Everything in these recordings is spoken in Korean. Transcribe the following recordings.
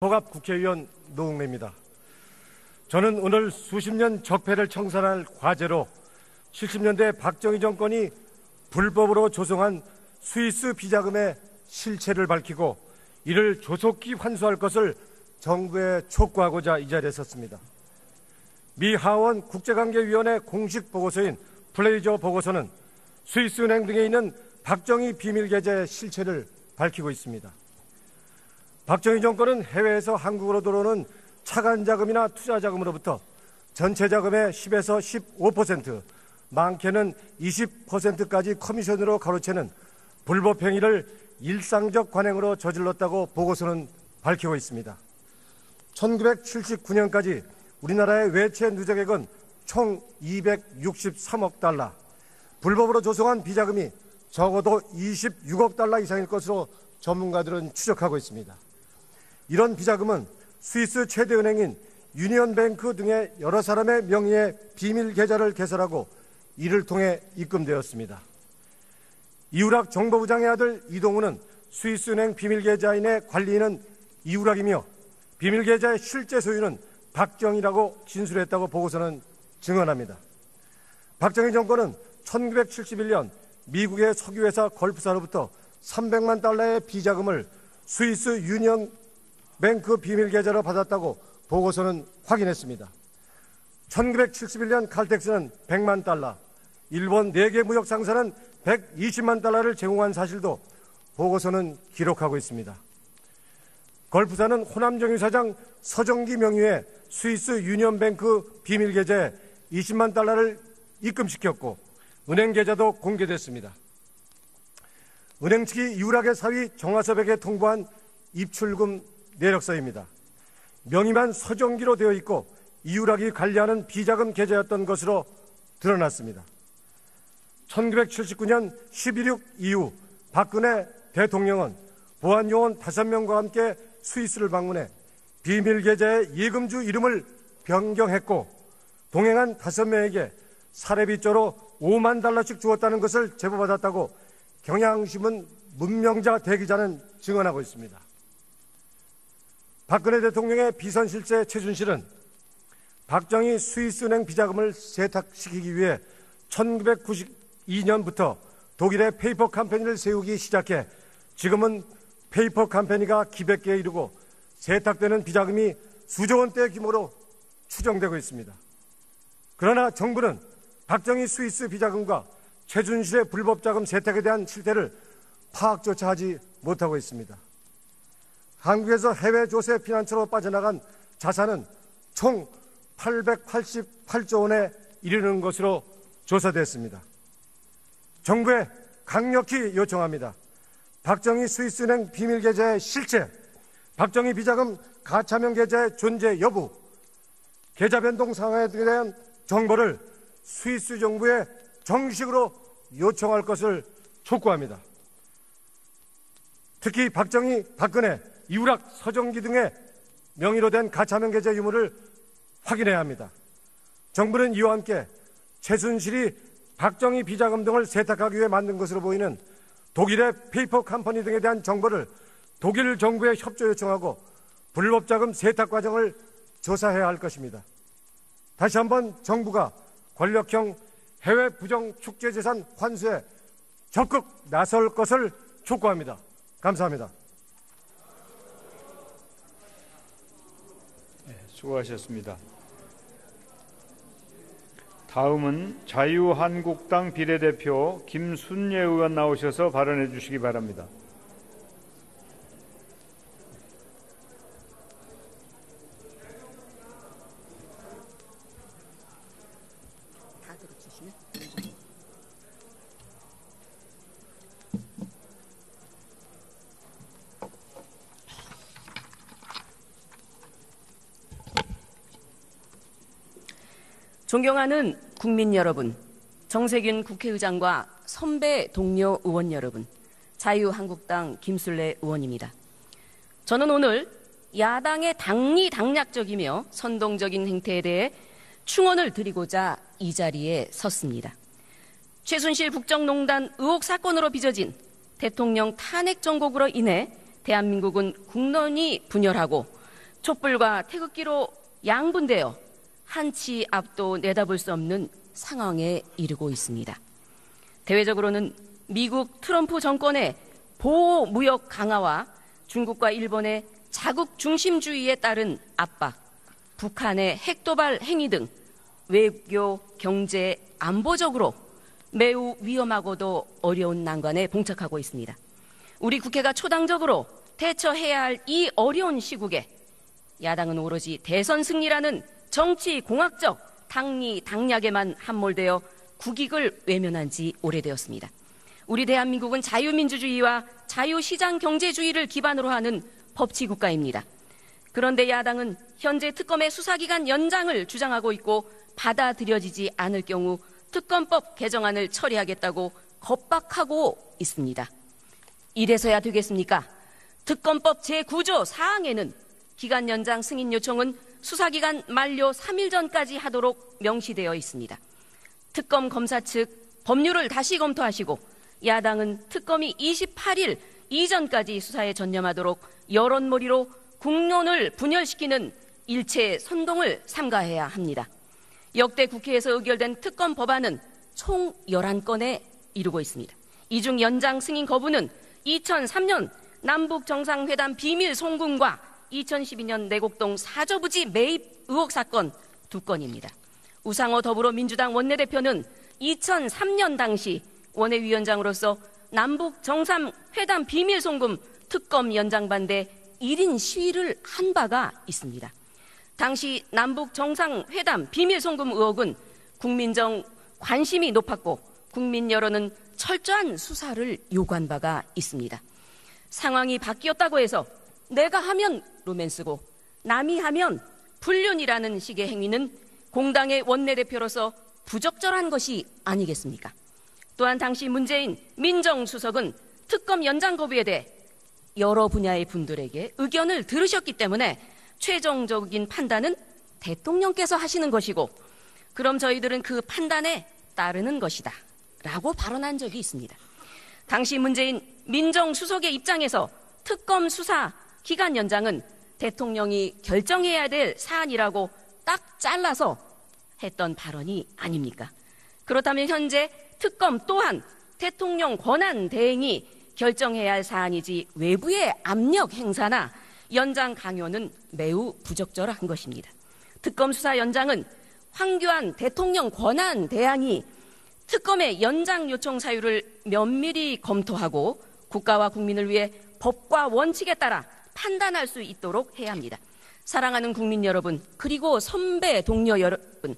통합국회의원 노웅래입니다. 저는 오늘 수십 년 적폐를 청산할 과제로 70년대 박정희 정권이 불법으로 조성한 스위스 비자금의 실체를 밝히고 이를 조속히 환수할 것을 정부에 촉구하고자 이 자리에 섰습니다. 미 하원 국제관계위원회 공식 보고서인 플레이저 보고서는 스위스 은행 등에 있는 박정희 비밀계좌의 실체를 밝히고 있습니다. 박정희 정권은 해외에서 한국으로 들어오는 차관 자금이나 투자 자금으로부터 전체 자금의 10에서 15%, 많게는 20%까지 커미션으로 가로채는 불법 행위를 일상적 관행으로 저질렀다고 보고서는 밝히고 있습니다. 1979년까지 우리나라의 외채 누적액은 총 263억 달러, 불법으로 조성한 비자금이 적어도 26억 달러 이상일 것으로 전문가들은 추적하고 있습니다. 이런 비자금은 스위스 최대 은행인 유니언뱅크 등의 여러 사람의 명의의 비밀 계좌를 개설하고 이를 통해 입금되었습니다. 이우락 정보부장의 아들 이동우는 스위스 은행 비밀 계좌인의 관리인은 이우락이며 비밀 계좌의 실제 소유는 박정희라고 진술했다고 보고서는 증언합니다. 박정희 정권은 1971년 미국의 석유회사 걸프사로부터 300만 달러의 비자금을 스위스 유니언뱅크 비밀 계좌로 받았다고 보고서는 확인했습니다. 1971년 칼텍스는 100만 달러, 일본 4개 무역 상사는 120만 달러를 제공한 사실도 보고서는 기록하고 있습니다. 걸프사는 호남정유 사장 서정기 명의의 스위스 유니언뱅크 비밀 계좌에 20만 달러를 입금시켰고 은행 계좌도 공개됐습니다. 은행 측이 이우락의 사위 정화섭에게 통보한 입출금 내역서입니다. 명의만 서정기로 되어 있고 이우락이 관리하는 비자금 계좌였던 것으로 드러났습니다. 1979년 11.6 이후 박근혜 대통령은 보안요원 5명과 함께 스위스를 방문해 비밀 계좌의 예금주 이름을 변경했고 동행한 5명에게 사례비조로 5만 달러씩 주었다는 것을 제보받았다고 경향신문 문명자 대기자는 증언하고 있습니다. 박근혜 대통령의 비선실세 최순실은 박정희 스위스은행 비자금을 세탁시키기 위해 1992년부터 독일의 페이퍼 컴퍼니를 세우기 시작해 지금은 페이퍼 컴퍼니가 기백 개에 이르고 세탁되는 비자금이 수조 원대 규모로 추정되고 있습니다. 그러나 정부는 박정희 스위스 비자금과 최순실의 불법 자금 세탁에 대한 실태를 파악조차 하지 못하고 있습니다. 한국에서 해외 조세 피난처로 빠져나간 자산은 총 888조 원에 이르는 것으로 조사됐습니다. 정부에 강력히 요청합니다. 박정희 스위스은행 비밀계좌의 실체, 박정희 비자금 가차명 계좌의 존재 여부, 계좌 변동 상황에 대한 정보를 스위스 정부에 정식으로 요청할 것을 촉구합니다. 특히 박정희, 박근혜, 이우락, 서정기 등의 명의로 된 가차명 계좌 유무를 확인해야 합니다. 정부는 이와 함께 최순실이 박정희 비자금 등을 세탁하기 위해 만든 것으로 보이는 독일의 페이퍼 컴퍼니 등에 대한 정보를 독일 정부에 협조 요청하고 불법 자금 세탁 과정을 조사해야 할 것입니다. 다시 한번 정부가 권력형 해외 부정 축제재산 환수에 적극 나설 것을 촉구합니다. 감사합니다. 수고하셨습니다. 다음은 자유한국당 비례대표 김순예 의원 나오셔서 발언해 주시기 바랍니다. 존경하는 국민 여러분, 정세균 국회의장과 선배 동료 의원 여러분, 자유한국당 김순례 의원입니다. 저는 오늘 야당의 당리당략적이며 선동적인 행태에 대해 충언을 드리고자 이 자리에 섰습니다. 최순실 국정농단 의혹 사건으로 빚어진 대통령 탄핵 정국으로 인해 대한민국은 국론이 분열하고 촛불과 태극기로 양분되어 한치 앞도 내다볼 수 없는 상황에 이르고 있습니다. 대외적으로는 미국 트럼프 정권의 보호 무역 강화와 중국과 일본의 자국 중심주의에 따른 압박, 북한의 핵도발 행위 등 외교, 경제, 안보적으로 매우 위험하고도 어려운 난관에 봉착하고 있습니다. 우리 국회가 초당적으로 대처해야 할 이 어려운 시국에 야당은 오로지 대선 승리라는 정치 공학적 당리 당략에만 함몰되어 국익을 외면한 지 오래되었습니다. 우리 대한민국은 자유민주주의와 자유시장 경제주의를 기반으로 하는 법치국가입니다. 그런데 야당은 현재 특검의 수사기간 연장을 주장하고 있고 받아들여지지 않을 경우 특검법 개정안을 처리하겠다고 겁박하고 있습니다. 이래서야 되겠습니까? 특검법 제9조 4항에는 기간 연장 승인 요청은 수사기간 만료 3일 전까지 하도록 명시되어 있습니다. 특검 검사 측 법률을 다시 검토하시고 야당은 특검이 28일 이전까지 수사에 전념하도록 여론몰이로 국론을 분열시키는 일체 선동을 삼가해야 합니다. 역대 국회에서 의결된 특검 법안은 총 11건에 이르고 있습니다. 이 중 연장 승인 거부는 2003년 남북정상회담 비밀 송금과 2012년 내곡동 사저부지 매입 의혹 사건 2건입니다. 우상호 더불어민주당 원내대표는 2003년 당시 원외위원장으로서 남북정상회담 비밀 송금 특검 연장 반대 1인 시위를 한 바가 있습니다. 당시 남북 정상회담 비밀 송금 의혹은 국민적 관심이 높았고 국민 여론은 철저한 수사를 요구한 바가 있습니다. 상황이 바뀌었다고 해서 내가 하면 로맨스고 남이 하면 불륜이라는 식의 행위는 공당의 원내대표로서 부적절한 것이 아니겠습니까? 또한 당시 문재인 민정수석은 특검 연장 거부에 대해 여러 분야의 분들에게 의견을 들으셨기 때문에 최종적인 판단은 대통령께서 하시는 것이고 그럼 저희들은 그 판단에 따르는 것이다 라고 발언한 적이 있습니다. 당시 문재인 민정수석의 입장에서 특검 수사 기간 연장은 대통령이 결정해야 될 사안이라고 딱 잘라서 했던 발언이 아닙니까? 그렇다면 현재 특검 또한 대통령 권한 대행이 결정해야 할 사안이지 외부의 압력 행사나 연장 강요는 매우 부적절한 것입니다. 특검 수사 연장은 황교안 대통령 권한 대행이 특검의 연장 요청 사유를 면밀히 검토하고 국가와 국민을 위해 법과 원칙에 따라 판단할 수 있도록 해야 합니다. 사랑하는 국민 여러분, 그리고 선배 동료 여러분,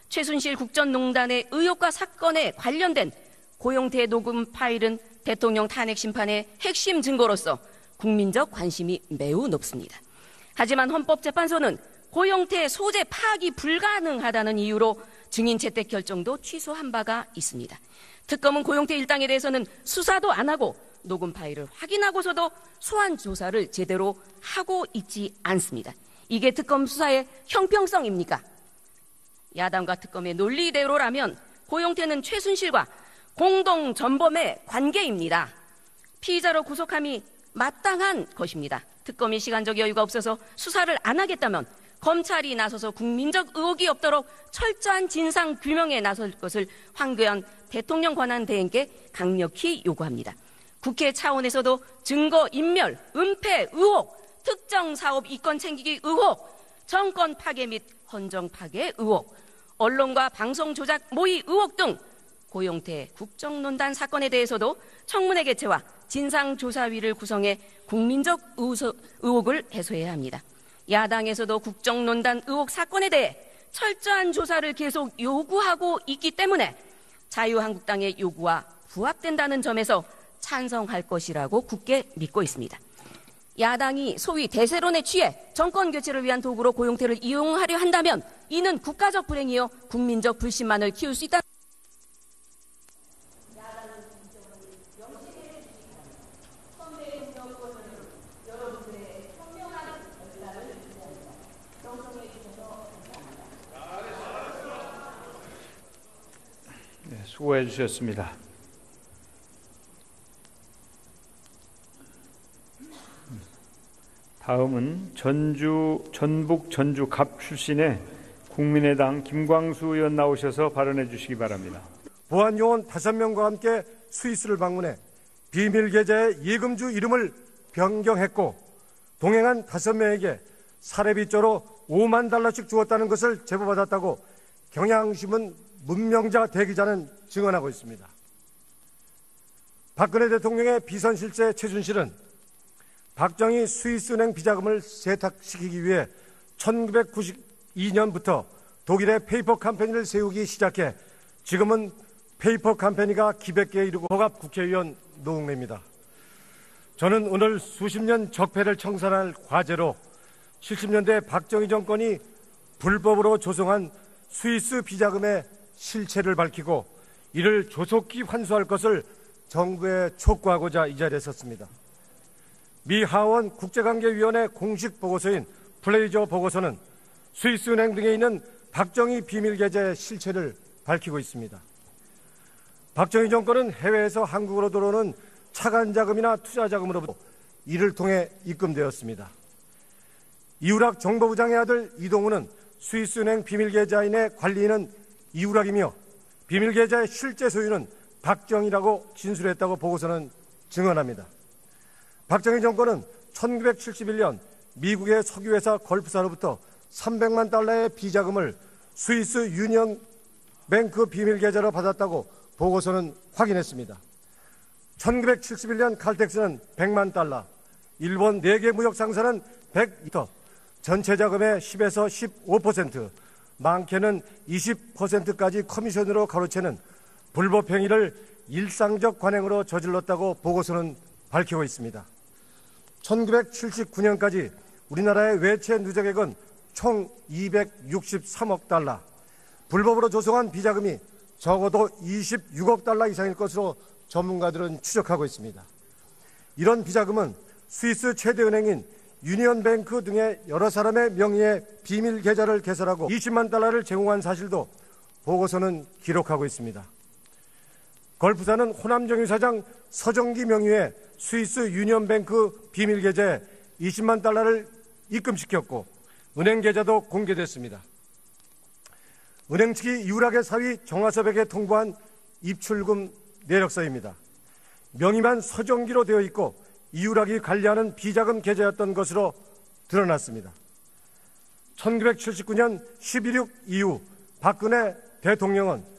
최순실 국정농단의 의혹과 사건에 관련된 고용태 녹음 파일은 대통령 탄핵 심판의 핵심 증거로서 국민적 관심이 매우 높습니다. 하지만 헌법재판소는 고용태 소재 파악이 불가능하다는 이유로 증인 채택 결정도 취소한 바가 있습니다. 특검은 고용태 일당에 대해서는 수사도 안 하고 녹음 파일을 확인하고서도 소환 조사를 제대로 하고 있지 않습니다. 이게 특검 수사의 형평성입니까? 야당과 특검의 논리대로라면 고용태는 최순실과 공동 전범의 관계입니다. 피의자로 구속함이 마땅한 것입니다. 특검이 시간적 여유가 없어서 수사를 안 하겠다면 검찰이 나서서 국민적 의혹이 없도록 철저한 진상 규명에 나설 것을 황교안 대통령 권한 대행께 강력히 요구합니다. 국회 차원에서도 증거 인멸, 은폐 의혹, 특정 사업 이권 챙기기 의혹, 정권 파괴 및 헌정 파괴 의혹, 언론과 방송 조작 모의 의혹 등 고용태 국정농단 사건에 대해서도 청문회 개최와 진상조사위를 구성해 국민적 의혹을 해소해야 합니다. 야당에서도 국정농단 의혹 사건에 대해 철저한 조사를 계속 요구하고 있기 때문에 자유한국당의 요구와 부합된다는 점에서 찬성할 것이라고 굳게 믿고 있습니다. 야당이 소위 대세론에 취해 정권 교체를 위한 도구로 고용태를 이용하려 한다면 이는 국가적 불행이요 국민적 불신만을 키울 수 있다. 네, 수고해 주셨습니다. 다음은 전북 전주갑 출신의 국민의당 김광수 의원 나오셔서 발언해 주시기 바랍니다. 보안요원 5명과 함께 스위스를 방문해 비밀계좌의 예금주 이름을 변경했고 동행한 5명에게 사례비조로 5만 달러씩 주었다는 것을 제보받았다고 경향신문 문명자 대기자는 증언하고 있습니다. 박근혜 대통령의 비선실세 최순실은 박정희 스위스은행 비자금을 세탁시키기 위해 1992년부터 독일의 페이퍼 컴퍼니를 세우기 시작해 지금은 페이퍼 컴퍼니가 기백 개에 이르고 허갑 국회의원 노웅래입니다. 저는 오늘 수십 년 적폐를 청산할 과제로 70년대 박정희 정권이 불법으로 조성한 스위스 비자금의 실체를 밝히고 이를 조속히 환수할 것을 정부에 촉구하고자 이 자리에 섰습니다. 미 하원 국제관계위원회 공식 보고서인 플레이저 보고서는 스위스은행 등에 있는 박정희 비밀계좌의 실체를 밝히고 있습니다. 박정희 정권은 해외에서 한국으로 들어오는 차관자금이나 투자자금으로부터 이를 통해 입금되었습니다. 이우락 정보부장의 아들 이동우는 스위스은행 비밀계좌인의 관리인은 이우락이며 비밀계좌의 실제 소유는 박정희라고 진술했다고 보고서는 증언합니다. 박정희 정권은 1971년 미국의 석유회사 걸프사로부터 300만 달러의 비자금을 스위스 유니언 뱅크 비밀계좌로 받았다고 보고서는 확인했습니다. 1971년 칼텍스는 100만 달러, 일본 4개 무역상사는 100터, 전체 자금의 10에서 15%, 많게는 20%까지 커미션으로 가로채는 불법 행위를 일상적 관행으로 저질렀다고 보고서는 밝히고 있습니다. 1979년까지 우리나라의 외채 누적액은 총 263억 달러, 불법으로 조성한 비자금이 적어도 26억 달러 이상일 것으로 전문가들은 추적하고 있습니다. 이런 비자금은 스위스 최대 은행인 유니언뱅크 등의 여러 사람의 명의의 비밀 계좌를 개설하고 20만 달러를 제공한 사실도 보고서는 기록하고 있습니다. 걸프사는 호남정유 사장 서정기 명의의 스위스 유니언뱅크 비밀 계좌에 20만 달러를 입금시켰고 은행 계좌도 공개됐습니다. 은행 측이 이우락의 사위 정화섭에게 통보한 입출금 내역서입니다. 명의만 서정기로 되어 있고 이우락이 관리하는 비자금 계좌였던 것으로 드러났습니다. 1979년 11.6 이후 박근혜 대통령은